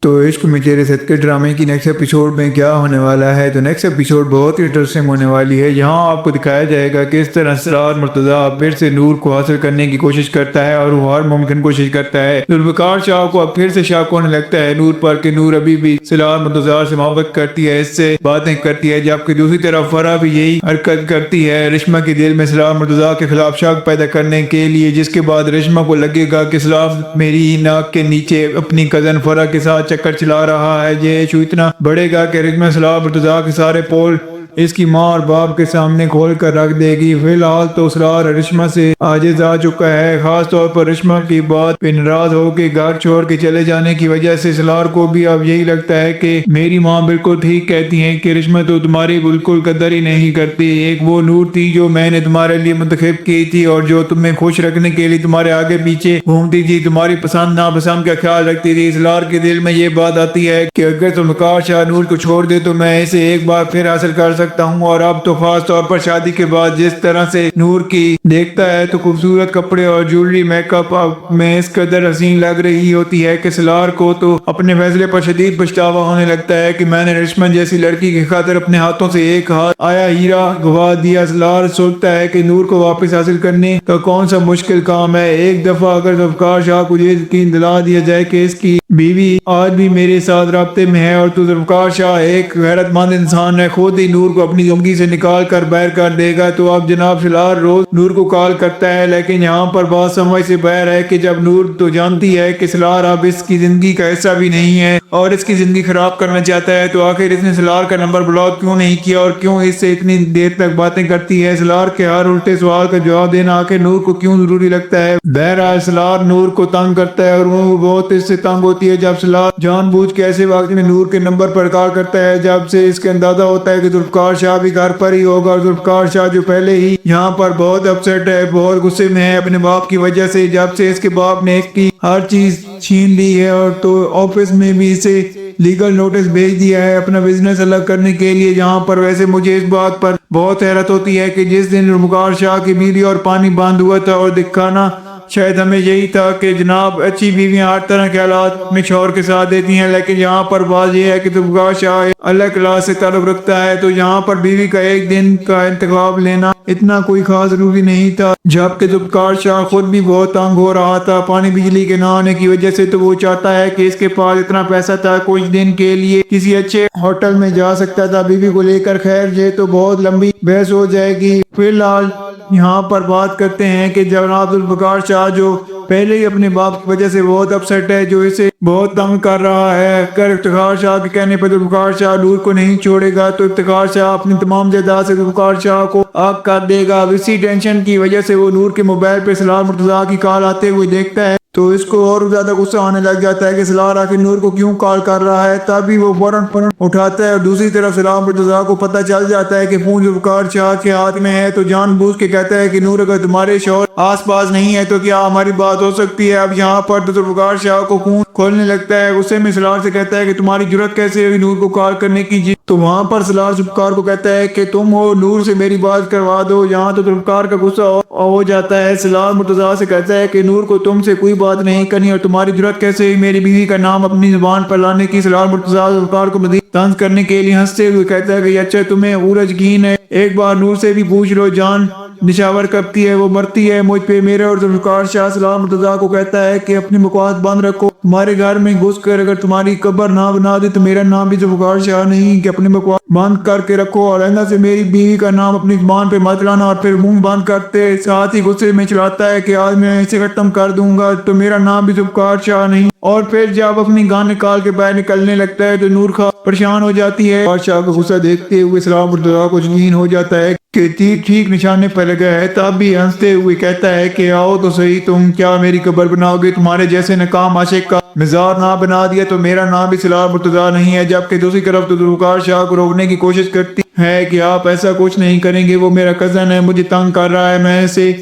تو عشق میں تیرے صدقے ڈرامے کی نیکسٹ ایپیسوڈ میں کیا ہونے والا ہے؟ تو نیکسٹ ایپیسوڈ بہت ہی انٹرسٹنگ ہونے والی ہے۔ یہاں آپ کو دکھایا جائے گا کہ اس طرح اسرار مرتضیٰ پھر سے نور کو حاصل کرنے کی کوشش کرتا ہے اور وہ ہر ممکن کوشش کرتا ہے۔ ذوالفقار شاہ کو اب پھر سے شک ہونے لگتا ہے نور پر کہ نور ابھی بھی اسرار مرتضیٰ سے محبت کرتی ہے، اس سے باتیں کرتی ہے، جبکہ دوسری طرف فرح بھی یہی حرکت کرتی ہے رشمہ کے دل میں اسرار مرتضیٰ کے خلاف شک پیدا کرنے کے لیے، جس کے بعد رشمہ کو لگے گا کہ اسرار میری ناک کے نیچے اپنی کزن فرح کے ساتھ چکر چلا رہا ہے۔ یہ ایشو اتنا بڑھے گا کہ رشمہ اسرار مرتضیٰ کے سارے پول اس کی ماں اور باپ کے سامنے کھول کر رکھ دے گی۔ فی الحال تو اسرار رشمہ سے عاجز آ چکا ہے، خاص طور پر رشمہ کی بات پہ ناراض ہو کے گھر چھوڑ کے چلے جانے کی وجہ سے اسرار کو بھی اب یہی لگتا ہے کہ میری ماں بالکل ٹھیک کہتی ہیں کہ رشمہ تو تمہاری بالکل قدر ہی نہیں کرتی۔ ایک وہ نور تھی جو میں نے تمہارے لیے منتخب کی تھی اور جو تمہیں خوش رکھنے کے لیے تمہارے آگے پیچھے گھومتی تھی، تمہاری پسند ناپسند کا خیال رکھتی تھی۔ اسرار کے دل میں یہ بات آتی ہے کہ اگر ذوالفقار شاہ نور کو چھوڑ دے تو میں اسے ایک بار پھر حاصل کر سکتا ہوں، اور اب تو خاص طور پر شادی کے بعد جس طرح سے نور کی دیکھتا ہے تو خوبصورت کپڑے اور جویلری میک اپ میں اس قدر حسین لگ رہی ہوتی ہے کہ اسرار کو تو اپنے فیصلے پر شدید پچھتاوا ہونے لگتا ہے کہ میں نے رشمہ جیسی لڑکی کی خاطر اپنے ہاتھوں سے ایک ہاتھ آیا ہیرا گوا دیا۔ اسرار سوچتا ہے کہ نور کو واپس حاصل کرنے کا کون سا مشکل کام ہے۔ ایک دفعہ اگر ذوالفقار شاہ کو یہ یقین دلا دیا جائے کہ اس کی بیوی آج بھی میرے ساتھ رابطے میں ہے اور تو ذوالفقار شاہ ایک غیرت مند انسان ہے، خود ہی نور کو اپنی زندگی سے نکال کر باہر کر دے گا۔ تو اب جناب اسرار روز نور کو کال کرتا ہے، لیکن یہاں پر بات سمجھ سے باہر ہے کہ جب نور تو جانتی ہے کہ اسرار اب اس کی زندگی کا حصہ بھی نہیں ہے اور اس کی زندگی خراب کرنا چاہتا ہے، تو آخر اس نے اسرار کا نمبر بلاک کیوں نہیں کیا اور کیوں اس سے اتنی دیر تک باتیں کرتی ہے؟ اسرار کے ہر الٹے سوال کا جواب دینا آخر نور کو کیوں ضروری لگتا ہے؟ بہرحال اسرار نور کو تنگ کرتا ہے اور وہ بہت اس سے تنگ ہوتی ہے جب اسرار جان بوجھ کے ایسے وقت میں نور کے نمبر پر کال کرتا ہے جب سے اس کے اندازہ ہوتا ہے کہ ذوالفقار شاہ بھی گھر پر ہی ہوگا۔ اور ذوالفقار شاہ جو پہلے ہی یہاں پر بہت اپسیٹ ہے، بہت غصے میں ہے اپنے باپ کی وجہ سے، جب سے اس کے باپ نے اس کی ہر چیز چھین لی ہے اور تو آفس میں بھی اسے لیگل نوٹس بھیج دیا ہے اپنا بزنس الگ کرنے کے لیے۔ یہاں پر ویسے مجھے اس بات پر بہت حیرت ہوتی ہے کہ جس دن ذوالفقار شاہ کی بیوی اور پانی بند ہوا تھا اور دکھانا شاید ہمیں یہی تھا کہ جناب اچھی بیویاں ہر طرح کے حالات میں شوہر کے ساتھ دیتی ہیں، لیکن یہاں پر بات یہ ہے کہ ذوالفقار شاہ اللہ کلاس سے تعلق رکھتا ہے، تو یہاں پر بیوی کا ایک دن کا انتخاب لینا اتنا کوئی خاص ضروری نہیں تھا۔ جبکہ ذوالفقار شاہ خود بھی بہت تنگ ہو رہا تھا پانی بجلی کے نہ آنے کی وجہ سے، تو وہ چاہتا ہے کہ اس کے پاس اتنا پیسہ تھا کچھ دن کے لیے کسی اچھے ہوٹل میں جا سکتا تھا بیوی کو لے کر۔ خیر یہ تو بہت لمبی بحث ہو جائے گی، فی الحال یہاں پر بات کرتے ہیں کہ جناب ذوالفقار شاہ جو پہلے ہی اپنے باپ کی وجہ سے بہت اپسیٹ ہے، جو اسے بہت تنگ کر رہا ہے، اگر افتخار شاہ کے کہنے پر ذوالفقار شاہ نور کو نہیں چھوڑے گا تو افتخار شاہ اپنی تمام جائیداد سے ذوالفقار شاہ کو آگ کر دے گا۔ اب اسی ٹینشن کی وجہ سے وہ نور کے موبائل پہ اسرار مرتضیٰ کی کال آتے ہوئے دیکھتا ہے تو اس کو اور زیادہ غصہ آنے لگ جاتا ہے کہ اسرار آخر نور کو کیوں کال کر رہا ہے۔ تبھی وہ فوراً اٹھاتا ہے اور دوسری طرف اسرار مرتضیٰ کو پتہ چل جاتا ہے کہ فون ذوالفقار شاہ کے ہاتھ میں ہے، تو جان بوجھ کے کہتا ہے کہ نور اگر تمہارے شوہر آس پاس نہیں ہے تو کیا ہماری بات ہو سکتی ہے؟ اب یہاں پر تو ذوالفقار شاہ کو خون کھولنے لگتا ہے، غصے میں اسرار سے کہتا ہے کہ تمہاری جرأت کیسے ہوئی نور کو کال کرنے کی؟ تو وہاں پر اسرار ذوالفقار کو کہتا ہے کہ تم ہو نور سے میری بات کروا دو۔ یہاں تو ذوالفقار کا غصہ ہو جاتا ہے، اسرار مرتضیٰ سے کہتا ہے کہ نور کو تم سے کوئی بات نہیں کرنی اور تمہاری جرأت کیسے ہوئی میری بیوی کا نام اپنی زبان پر لانے کی؟ اسرار مرتضیٰ ذوالفقار کو مزید طنز کرنے کے لیے ہنستے ہوئے کہتا ہے کہ اچھا تمہیں اورج یقین ہے، ایک بار نور سے بھی پوچھ لو، جان نشاور کرتی ہے وہ مرتی ہے مجھ پہ میرے۔ اور ذوالفقار شاہ اسرار مرتضیٰ کو کہتا ہے کہ اپنی بکواس بند رکھو، تمہارے گھر میں گھس کر اگر تمہاری قبر نہ بنا دے تو میرا نام بھی ذوالفقار شاہ نہیں، کہ اپنی بکواس بند کر کے رکھو اور آئندہ سے میری بیوی کا نام اپنی زبان پہ مت لانا۔ اور پھر منہ بند کرتے ساتھ ہی غصے میں چلاتا ہے کہ آج میں اسے ختم کر دوں گا، تو میرا نام بھی ذوالفقار شاہ نہیں۔ اور پھر جب اپنی گان نکال کے باہر نکلنے لگتا ہے تو نور خواہ پریشان ہو جاتی ہے۔ ذوالفقار شاہ کا غصہ دیکھتے ہوئے اسرار مرتضیٰ کو یقین ہو جاتا ہے کہ تیر ٹھیک نشانے پر لگا ہے، تب بھی ہنستے ہوئے کہتا ہے کہ آؤ تو صحیح، تم کیا میری قبر بناؤ گے؟ تمہارے جیسے ناکام عاشق کا مزار نہ بنا دیا تو میرا نام بھی اسرار مرتضیٰ نہیں ہے۔ جبکہ دوسری طرف تو ذوالفقار شاہ کو روکنے کی کوشش کرتی ہے کہ آپ ایسا کچھ نہیں کریں گے، وہ میرا کزن ہے، مجھے تنگ کر رہا ہے، میں اسے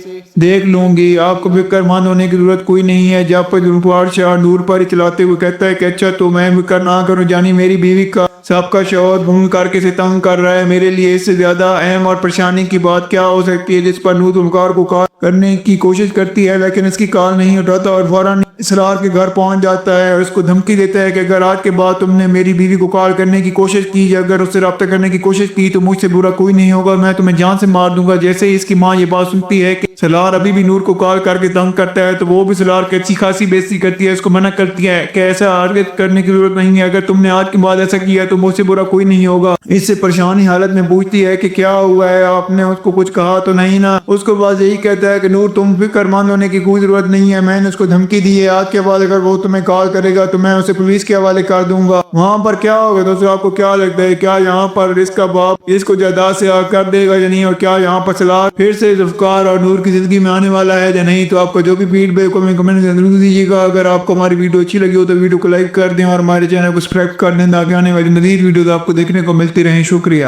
دیکھ لوں گی، آپ کو فکر مند ہونے کی ضرورت کوئی نہیں ہے۔ جب پر ذوالفقار شاہ نور پر ہی چلاتے ہوئے کہتا ہے کہ اچھا تو میں فکر نہ کروں، جانی میری بیوی کا سب کا شوہر ڈھونڈ کر کے تنگ کر رہا ہے، میرے لیے اس سے زیادہ اہم اور پریشانی کی بات کیا ہو سکتی ہے؟ جس پر نور گلوکار کو کال کرنے کی کوشش کرتی ہے لیکن اس کی کال نہیں اٹھاتا اور فوراً اسرار کے گھر پہنچ جاتا ہے اور اس کو دھمکی دیتا ہے کہ اگر آج کے بعد تم نے میری بیوی کو کال کرنے کی کوشش کی یا اگر اس سے رابطہ کرنے کی کوشش کی تو مجھ سے برا کوئی نہیں ہوگا، میں تمہیں جان سے مار دوں گا۔ جیسے ہی اس کی ماں یہ بات سنتی ہے کہ سلار ابھی بھی نور کو کال کر کے تنگ کرتا ہے تو وہ بھی سلار کی اچھی خاصی بےعزتی کرتی ہے، اس کو منع کرتی ہے کہ ایسا حرکت کرنے کی ضرورت نہیں ہے، اگر تم نے آج کے بعد ایسا کیا تو مجھ سے برا کوئی نہیں ہوگا۔ اس سے پریشانی حالت میں پوچھتی ہے کہ کیا ہوا ہے، آپ نے اس کو کچھ کہا تو نہیں نا؟ اس کو بس یہی کہتا ہے کہ نور تم فکر مند ہونے کی کوئی ضرورت نہیں ہے، میں نے اس کو دھمکی دی ہے، آج کے بعد اگر وہ تمہیں کال کرے گا تو میں اسے پولیس کے حوالے کر دوں گا۔ وہاں پر کیا ہوگا دوستو؟ آپ کو کیا لگتا ہے؟ کیا یہاں پر اس کا باپ اس کو جائیداد سے کر دے گا یا نہیں؟ اور کیا یہاں پر سلار پھر سے ذوالفقار اور نور کی زندگی میں آنے والا ہے یا نہیں؟ تو آپ کو جو بھی فیڈ بیک کو کمنٹ ضرور دیجیے گا۔ اگر آپ کو ہماری ویڈیو اچھی لگی ہو تو ویڈیو کو لائک کر دیں اور ہمارے چینل کو سبسکرائب کر دیں تاکہ آنے والی مزید ویڈیوز آپ کو دیکھنے کو ملتی رہیں۔ شکریہ۔